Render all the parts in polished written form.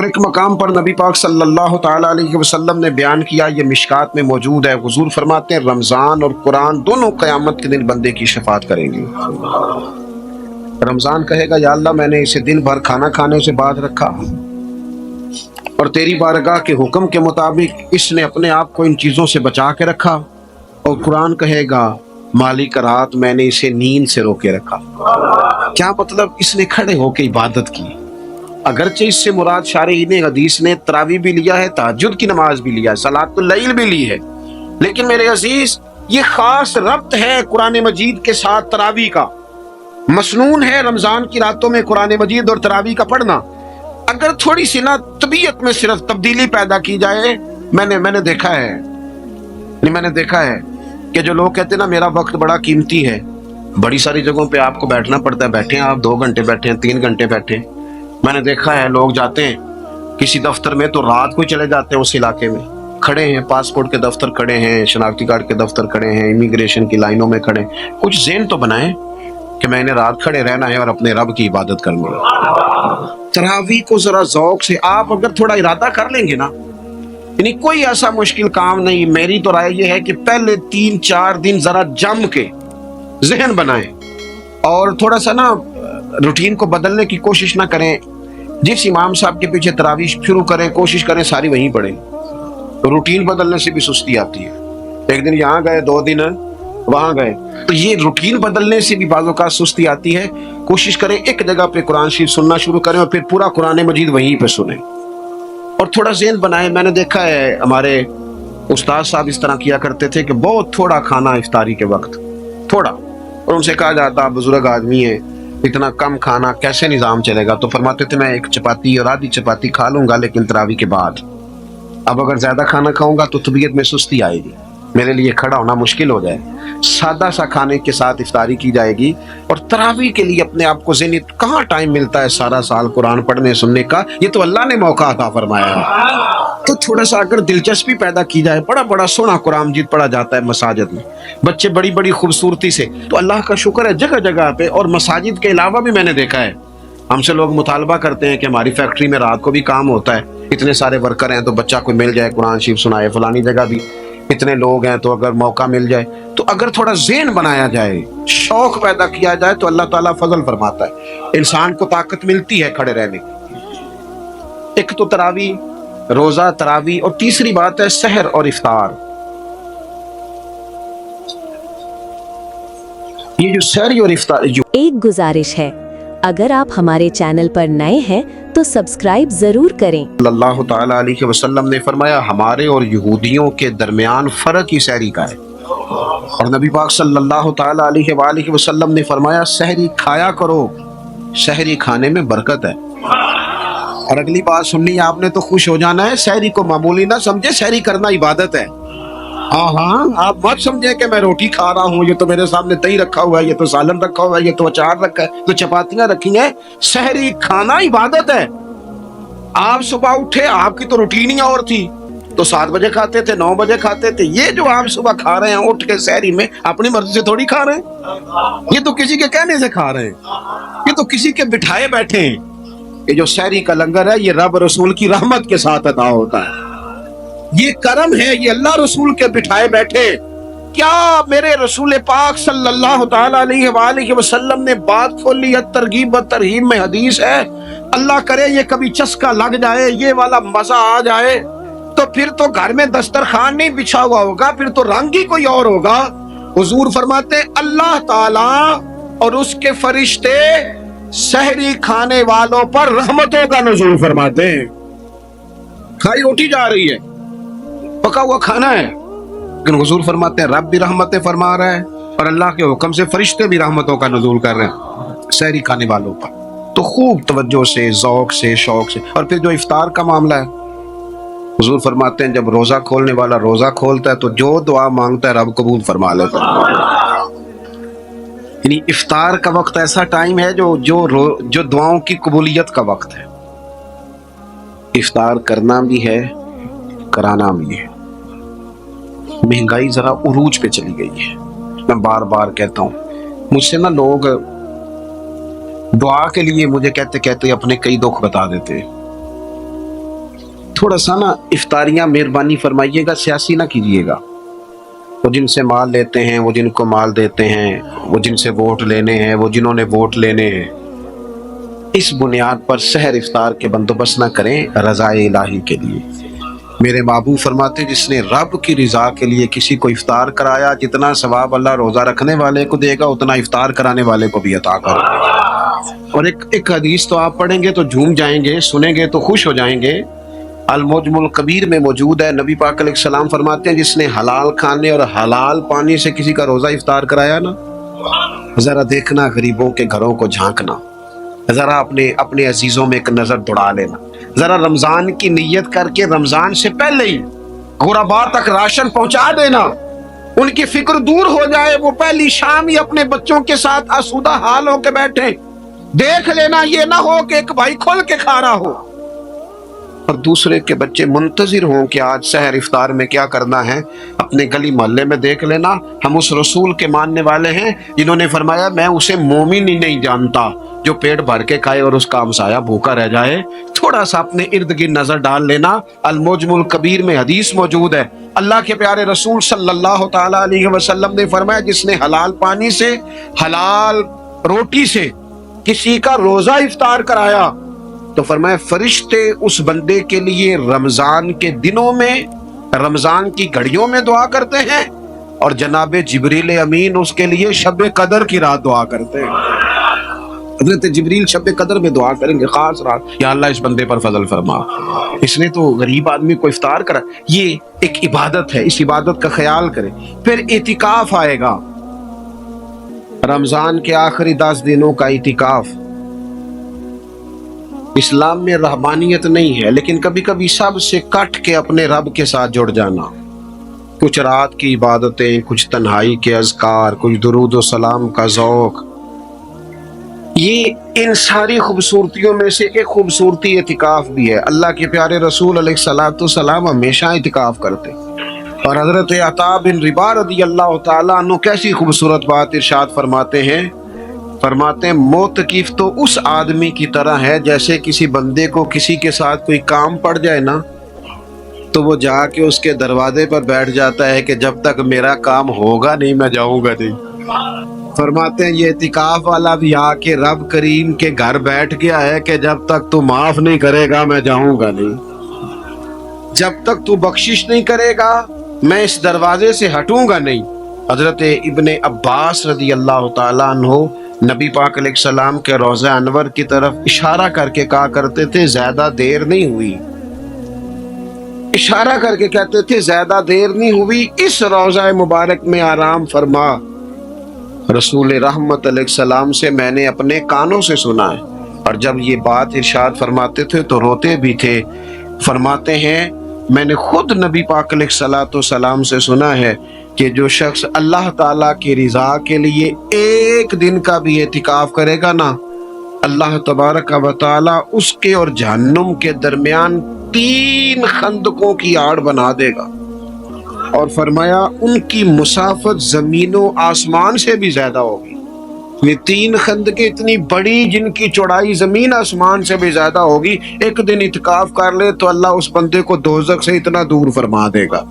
اور ایک مقام پر نبی پاک صلی اللہ تعالی علیہ وسلم نے بیان کیا، یہ مشکات میں موجود ہے، حضور فرماتے ہیں رمضان اور قرآن دونوں قیامت کے دن بندے کی شفاعت کریں گے۔ رمضان کہے گا یا اللہ میں نے اسے دن بھر کھانا کھانے سے باز رکھا اور تیری بارگاہ کے حکم کے مطابق اس نے اپنے آپ کو ان چیزوں سے بچا کے رکھا، اور قرآن کہے گا مالک رات میں نے اسے نیند سے روکے رکھا۔ کیا مطلب؟ اس نے کھڑے ہو کے عبادت کی، اگرچہ اس سے مراد شارحین حدیث نے تراویح بھی لیا ہے، تہجد کی نماز بھی لیا ہے، صلاۃ اللیل بھی لی ہے، لیکن میرے عزیز یہ خاص ربط ہے قرآن مجید کے ساتھ تراویح کا۔ مسنون ہے رمضان کی راتوں میں قرآن مجید اور تراویح کا پڑھنا۔ اگر تھوڑی سی نا طبیعت میں صرف تبدیلی پیدا کی جائے، میں نے دیکھا ہے کہ جو لوگ کہتے ہیں نا میرا وقت بڑا قیمتی ہے، بڑی ساری جگہوں پہ آپ کو بیٹھنا پڑتا ہے، بیٹھے ہیں آپ 2 گھنٹے بیٹھے ہیں، 3 گھنٹے بیٹھے ہیں۔ میں نے دیکھا ہے لوگ جاتے ہیں کسی دفتر میں تو رات کو چلے جاتے ہیں، اس علاقے میں کھڑے ہیں، پاسپورٹ کے دفتر کھڑے ہیں، شناختی کارڈ کے دفتر کھڑے ہیں، امیگریشن کی لائنوں میں کھڑے ہیں۔ کچھ ذہن تو بنائیں کہ میں نے رات کھڑے رہنا ہے اور اپنے رب کی عبادت کرنی ہے۔ تراویح کو ذرا ذوق سے آپ اگر تھوڑا ارادہ کر لیں گے نا، یعنی کوئی ایسا مشکل کام نہیں۔ میری تو رائے یہ ہے کہ پہلے 3-4 دن ذرا جم کے ذہن بنائیں اور تھوڑا سا نا روٹین کو بدلنے کی کوشش نہ کریں۔ جس امام صاحب کے پیچھے تراویح شروع کریں، کوشش کریں ساری وہیں پڑھیں۔ روٹین بدلنے سے بھی سستی آتی ہے، ایک دن یہاں گئے 2 دن وہاں گئے، تو یہ روٹین بدلنے سے بھی بعض اوقات سستی آتی ہے۔ کوشش کریں ایک جگہ پہ قرآن شریف سننا شروع کریں اور پھر پورا قرآن مجید وہیں پہ سنیں اور تھوڑا ذہن بنائیں۔ میں نے دیکھا ہے ہمارے استاد صاحب اس طرح کیا کرتے تھے کہ بہت تھوڑا کھانا افطاری کے وقت، تھوڑا، اور ان سے کہا جاتا بزرگ آدمی ہے، اتنا کم کھانا کیسے نظام چلے گا؟ تو فرماتے تھے میں 1 چپاتی اور آدھی چپاتی کھا لوں گا لیکن تراویح کے بعد۔ اب اگر زیادہ کھانا کھاؤں گا تو طبیعت میں سستی آئے گی، میرے لیے کھڑا ہونا مشکل ہو جائے۔ سادہ سا کھانے کے ساتھ افطاری کی جائے گی، اور تراویح کے لیے اپنے آپ کو ذہنی کہاں ٹائم ملتا ہے سارا سال قرآن پڑھنے سننے کا؟ یہ تو اللہ نے موقع عطا فرمایا ہے۔ تو تھوڑا سا اگر دلچسپی پیدا کی جائے، بڑا سونا قرآن مجید پڑھا جاتا ہے مساجد میں، بچے بڑی خوبصورتی سے، تو اللہ کا شکر ہے جگہ جگہ پہ۔ اور مساجد کے علاوہ بھی میں نے دیکھا ہے ہم سے لوگ مطالبہ کرتے ہیں کہ ہماری فیکٹری میں رات کو بھی کام ہوتا ہے، اتنے سارے ورکر ہیں تو بچہ کوئی مل جائے قرآن شریف سنائے، فلانی جگہ بھی اتنے لوگ ہیں تو اگر موقع مل جائے، تو اگر تھوڑا ذہن بنایا جائے، شوق پیدا کیا جائے تو اللہ تعالیٰ فضل فرماتا ہے، انسان کو طاقت ملتی ہے کھڑے رہنے کی۔ ایک تو تراویح، روزہ، تراویح، اور تیسری بات ہے سحر اور افطار۔ یہ جو سحری اور افطار ایک گزارش ہے، اگر آپ ہمارے چینل پر نئے ہیں تو سبسکرائب ضرور کریں۔ صلی اللہ تعالی علیہ وسلم نے فرمایا ہمارے اور یہودیوں کے درمیان فرق ہی سحری کا ہے، اور نبی پاک صلی اللہ تعالی علیہ وآلہ وسلم نے فرمایا سحری کھایا کرو، سحری کھانے میں برکت ہے۔ اور اگلی بات سننی آپ نے تو خوش ہو جانا ہے، سحری کو معمولی نہ سمجھے، سحری کرنا عبادت ہے۔ ہاں آپ مت سمجھے کہ میں روٹی کھا رہا ہوں، یہ تو میرے سامنے تئی رکھا ہوا ہے، یہ تو سالن رکھا ہوا ہے، یہ تو اچار رکھا ہے، تو چپاتیاں رکھی ہیں۔ سحری کھانا عبادت ہے۔ آپ صبح اٹھے، آپ کی تو روٹین ہی اور تھی، تو 7 بجے کھاتے تھے، 9 بجے کھاتے تھے۔ یہ جو آپ صبح کھا رہے ہیں اٹھ کے سحری میں، اپنی مرضی سے تھوڑی کھا رہے ہیں، یہ تو کسی کے کہنے سے کھا رہے ہیں، یہ تو کسی کے بٹھائے بیٹھے ہیں۔ یہ جو سحری کا لنگر ہے یہ رب رسول کی رحمت کے ساتھ عطا ہوتا ہے، یہ کرم ہے، یہ اللہ رسول کے بٹھائے بیٹھے۔ کیا میرے رسول پاک صلی اللہ تعالی علیہ وآلہ وسلم نے بات کھولی ہے، ترغیب و ترہیب میں حدیث ہے، اللہ کرے یہ کبھی چسکا لگ جائے، یہ والا مزہ آ جائے، تو پھر تو گھر میں دسترخوان نہیں بچھا ہوا ہوگا، پھر تو رنگ ہی کوئی اور ہوگا۔ حضور فرماتے اللہ تعالیٰ اور اس کے فرشتے سحری کھانے والوں پر رحمتوں کا نزول فرماتے ہیں۔ کھائی روٹی جا رہی ہے، پکا ہوا کھانا ہے، لیکن حضور فرماتے ہیں رب بھی رحمتیں فرما رہا ہے اور اللہ کے حکم سے فرشتے بھی رحمتوں کا نزول کر رہے ہیں سحری کھانے والوں پر۔ تو خوب توجہ سے، ذوق سے، شوق سے۔ اور پھر جو افطار کا معاملہ ہے، حضور فرماتے ہیں جب روزہ کھولنے والا روزہ کھولتا ہے تو جو دعا مانگتا ہے رب قبول فرما لیتا ہے۔ یعنی افطار کا وقت ایسا ٹائم ہے جو دعاؤں کی قبولیت کا وقت ہے۔ افطار کرنا بھی ہے، کرانا بھی ہے۔ مہنگائی ذرا عروج پہ چلی گئی ہے، میں بار بار کہتا ہوں، مجھ سے نا لوگ دعا کے لیے مجھے کہتے اپنے کئی دکھ بتا دیتے، تھوڑا سا نا افطاریاں مہربانی فرمائیے گا سیاسی نہ کیجیے گا. وہ جن سے مال لیتے ہیں، وہ جن کو مال دیتے ہیں، وہ جن سے ووٹ لینے ہیں، وہ جنہوں نے ووٹ لینے ہیں، اس بنیاد پر سحر افطار کے بندوبست نہ کریں رضا الہی کے لیے. میرے محبوب فرماتے جس نے رب کی رضا کے لیے کسی کو افطار کرایا، جتنا ثواب اللہ روزہ رکھنے والے کو دے گا اتنا افطار کرانے والے کو بھی عطا کرے گا. اور ایک حدیث تو آپ پڑھیں گے تو جھوم جائیں گے، سنیں گے تو خوش ہو جائیں گے. المعجم الکبیر میں موجود ہے. نبی پاک علیہ السلام فرماتے ہیں جس نے حلال کھانے اور حلال پانی سے کسی کا روزہ افطار کرایا نا، ذرا دیکھنا غریبوں کے گھروں کو جھانکنا، ذرا اپنے عزیزوں میں ایک نظر دوڑا لینا، ذرا رمضان کی نیت کر کے رمضان سے پہلے ہی غربا تک راشن پہنچا دینا، ان کی فکر دور ہو جائے، وہ پہلی شام ہی اپنے بچوں کے ساتھ آسودہ حال ہو کے بیٹھے. دیکھ لینا یہ نہ ہو کہ ایک بھائی کھول کے کھا رہا ہو اور دوسرے کے بچے منتظر ہوں کہ آج سحر افطار میں کیا کرنا ہے. اپنے گلی محلے میں دیکھ لینا. ہم اس رسول کے ماننے والے ہیں جنہوں نے فرمایا میں اسے مومن ہی نہیں جانتا جو پیٹ بھر کے کھائے اور اس کا ہمسایہ بھوکا رہ جائے. تھوڑا سا اپنے ارد گرد نظر ڈال لینا. المعجم الکبیر میں حدیث موجود ہے. اللہ کے پیارے رسول صلی اللہ تعالی علیہ وسلم نے فرمایا جس نے حلال پانی سے حلال روٹی سے کسی کا روزہ افطار کرایا تو فرمایا فرشتے اس بندے کے لیے رمضان کے دنوں میں، رمضان کی گھڑیوں میں دعا کرتے ہیں، اور جناب جبریل امین اس کے لیے شب قدر کی رات دعا کرتے ہیں. حضرت جبریل شب قدر میں دعا کریں گے خاص رات، یا اللہ اس بندے پر فضل فرما، اس نے تو غریب آدمی کو افطار کرا. یہ ایک عبادت ہے، اس عبادت کا خیال کریں. پھر اعتکاف آئے گا، رمضان کے آخری 10 دنوں کا اعتکاف. اسلام میں رہبانیت نہیں ہے، لیکن کبھی کبھی سب سے کٹ کے اپنے رب کے ساتھ جڑ جانا. کچھ رات کی عبادتیں، کچھ تنہائی کے اذکار، کچھ درود و سلام کا ذوق. یہ ان ساری خوبصورتیوں میں سے ایک خوبصورتی اعتکاف بھی ہے. اللہ کے پیارے رسول علیہ الصلوۃ والسلام ہمیشہ اعتکاف کرتے. اور حضرت عطا بن رباح رضی اللہ تعالیٰ عنہ کیسی خوبصورت بات ارشاد فرماتے ہیں. فرماتے ہیں موتقف تو اس آدمی کی طرح ہے جیسے کسی بندے کو کسی کے ساتھ کوئی کام پڑ جائے نا تو وہ جا کے اس کے دروازے پر بیٹھ جاتا ہے کہ جب تک میرا کام ہوگا نہیں میں جاؤں گا نہیں. فرماتے ہیں یہ اعتکاف والا بھی آ کے رب کریم کے گھر بیٹھ گیا ہے کہ جب تک تو معاف نہیں کرے گا میں جاؤں گا نہیں، جب تک تو بخشش نہیں کرے گا میں اس دروازے سے ہٹوں گا نہیں. حضرت ابن عباس رضی اللہ تعالیٰ عنہ نبی پاک علیہ السلام کے روضہ انور کی طرف اشارہ کر کے کہا کرتے تھے زیادہ دیر نہیں ہوئی، اشارہ کر کے کہتے تھے زیادہ دیر نہیں ہوئی، اس روضہ مبارک میں آرام فرما. رسول رحمت علیہ السلام سے میں نے اپنے کانوں سے سنا ہے، اور جب یہ بات ارشاد فرماتے تھے تو روتے بھی تھے. فرماتے ہیں میں نے خود نبی پاک علیہ الصلوۃ والسلام سے سنا ہے کہ جو شخص اللہ تعالیٰ کی رضا کے لیے ایک دن کا بھی اعتکاف کرے گا نا، اللہ تبارک و تعالیٰ اس کے اور جہنم کے درمیان 3 خندقوں کی آڑ بنا دے گا. اور فرمایا ان کی مسافت زمین و آسمان سے بھی زیادہ ہوگی. یہ 3 خندقیں اتنی بڑی جن کی چوڑائی زمین آسمان سے بھی زیادہ ہوگی. ایک دن اعتکاف کر لے تو اللہ اس بندے کو دوزخ سے اتنا دور فرما دے گا.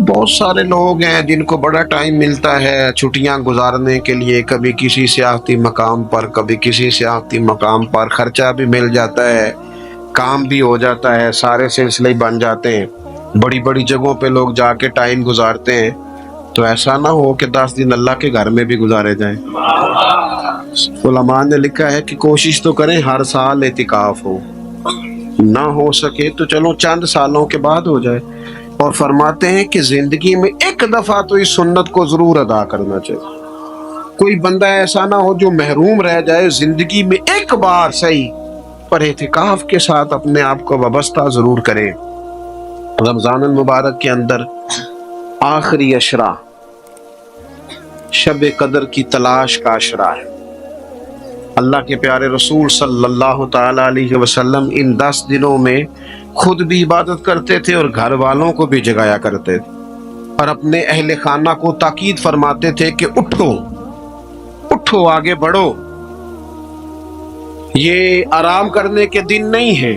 بہت سارے لوگ ہیں جن کو بڑا ٹائم ملتا ہے چھٹیاں گزارنے کے لیے، کبھی کسی سیاحتی مقام پر، کبھی کسی سیاحتی مقام پر، خرچہ بھی مل جاتا ہے، کام بھی ہو جاتا ہے، سارے سلسلے بن جاتے ہیں، بڑی بڑی جگہوں پہ لوگ جا کے ٹائم گزارتے ہیں. تو ایسا نہ ہو کہ 10 دن اللہ کے گھر میں بھی گزارے جائیں. علماء نے لکھا ہے کہ کوشش تو کریں ہر سال اعتکاف ہو، نہ ہو سکے تو چلو چند سالوں کے بعد ہو جائے. اور فرماتے ہیں کہ زندگی میں ایک دفعہ تو اس سنت کو ضرور ادا کرنا چاہیے. کوئی بندہ ایسا نہ ہو جو محروم رہ جائے، زندگی میں ایک بار صحیح پر اعتکاف کے ساتھ اپنے آپ کو وابستہ ضرور کرے. رمضان المبارک کے اندر آخری عشرہ شب قدر کی تلاش کا عشرہ ہے. اللہ کے پیارے رسول صلی اللہ تعالی علیہ وسلم ان 10 دنوں میں خود بھی عبادت کرتے تھے اور گھر والوں کو بھی جگایا کرتے تھے، اور اپنے اہل خانہ کو تاکید فرماتے تھے کہ اٹھو اٹھو، آگے بڑھو، یہ آرام کرنے کے دن نہیں ہے.